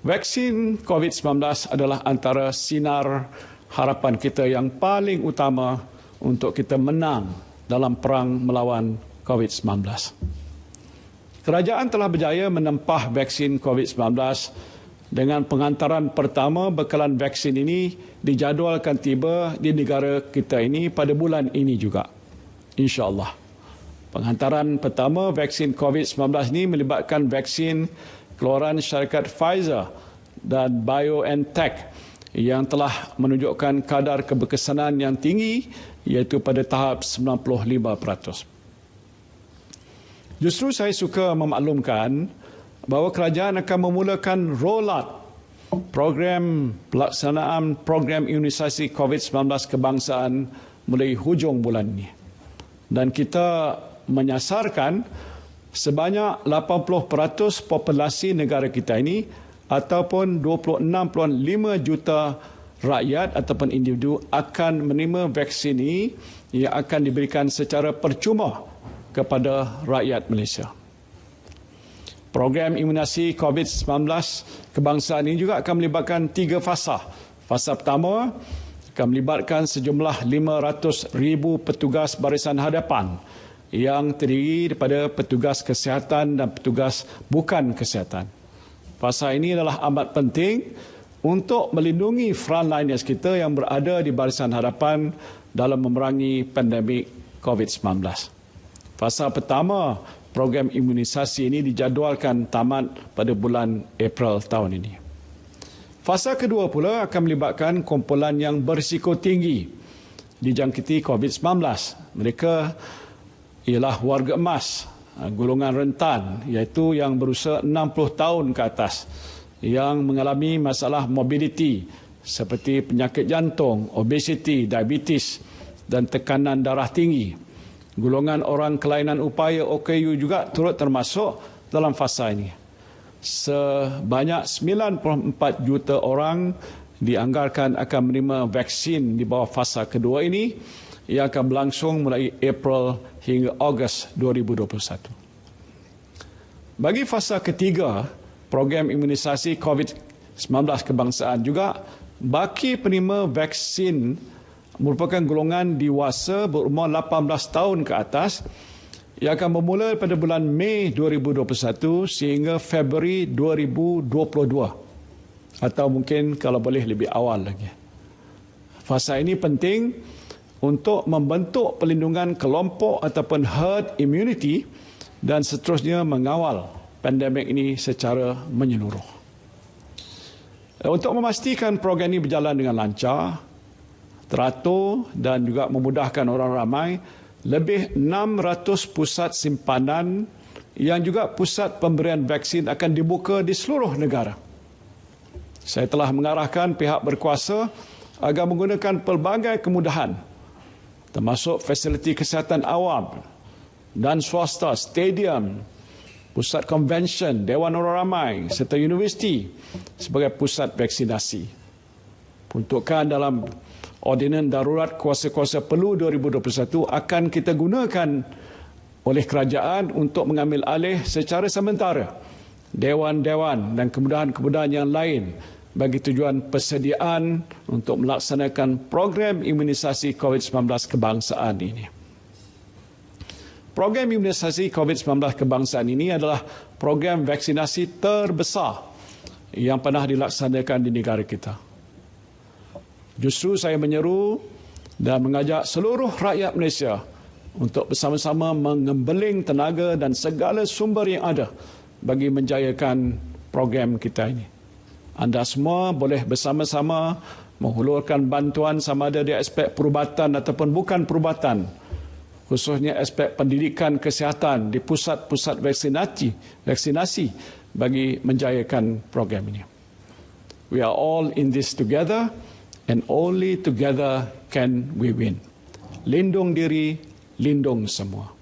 Vaksin COVID-19 adalah antara sinar harapan kita yang paling utama untuk kita menang dalam perang melawan COVID-19. Kerajaan telah berjaya menempah vaksin COVID-19 dengan pengantaran pertama bekalan vaksin ini dijadualkan tiba di negara kita ini pada bulan ini juga. InsyaAllah. Pengantaran pertama vaksin COVID-19 ini melibatkan vaksin keluaran syarikat Pfizer dan BioNTech yang telah menunjukkan kadar keberkesanan yang tinggi iaitu pada tahap 95%. Justru saya suka memaklumkan bahawa kerajaan akan memulakan rollout program pelaksanaan program imunisasi COVID-19 kebangsaan mulai hujung bulan ini. Dan kita menyasarkan sebanyak 80% populasi negara kita ini ataupun 26.5 juta rakyat ataupun individu akan menerima vaksin ini yang akan diberikan secara percuma kepada rakyat Malaysia. Program imunisasi COVID-19 kebangsaan ini juga akan melibatkan 3 fasa. Fasa pertama akan melibatkan sejumlah 500,000 petugas barisan hadapan yang terdiri daripada petugas kesihatan dan petugas bukan kesihatan. Fasa ini adalah amat penting untuk melindungi frontliners kita yang berada di barisan hadapan dalam memerangi pandemik COVID-19. Fasa pertama program imunisasi ini dijadualkan tamat pada bulan April tahun ini. Fasa kedua pula akan melibatkan kumpulan yang berisiko tinggi dijangkiti COVID-19. Mereka ialah warga emas, golongan rentan iaitu yang berusia 60 tahun ke atas yang mengalami masalah mobiliti seperti penyakit jantung, obesiti, diabetes dan tekanan darah tinggi. Golongan orang kelainan upaya OKU juga turut termasuk dalam fasa ini. Sebanyak 94 juta orang dianggarkan akan menerima vaksin di bawah fasa kedua ini yang akan berlangsung mulai April hingga Ogos 2021. Bagi fasa ketiga, program imunisasi COVID-19 kebangsaan juga baki penerima vaksin merupakan golongan dewasa berumur 18 tahun ke atas yang akan bermula pada bulan Mei 2021 sehingga Februari 2022 atau mungkin kalau boleh lebih awal lagi. Fasa ini penting untuk membentuk perlindungan kelompok ataupun herd immunity dan seterusnya mengawal pandemik ini secara menyeluruh. Untuk memastikan program ini berjalan dengan lancar, teratur dan juga memudahkan orang ramai, lebih 600 pusat simpanan yang juga pusat pemberian vaksin akan dibuka di seluruh negara. Saya telah mengarahkan pihak berkuasa agar menggunakan pelbagai kemudahan termasuk fasiliti kesihatan awam dan swasta, stadium, pusat konvensyen, dewan orang ramai serta universiti sebagai pusat vaksinasi. Peruntukan dalam Ordinan Darurat Kuasa-Kuasa Perlu 2021 akan kita gunakan oleh kerajaan untuk mengambil alih secara sementara dewan-dewan dan kemudahan-kemudahan yang lain bagi tujuan persediaan untuk melaksanakan program imunisasi COVID-19 kebangsaan ini. Program imunisasi COVID-19 kebangsaan ini adalah program vaksinasi terbesar yang pernah dilaksanakan di negara kita. Justru saya menyeru dan mengajak seluruh rakyat Malaysia untuk bersama-sama mengembeling tenaga dan segala sumber yang ada bagi menjayakan program kita ini. Anda semua boleh bersama-sama menghulurkan bantuan sama ada di aspek perubatan ataupun bukan perubatan, khususnya aspek pendidikan kesihatan di pusat-pusat vaksinasi bagi menjayakan program ini. We are all in this together and only together can we win. Lindung diri, lindung semua.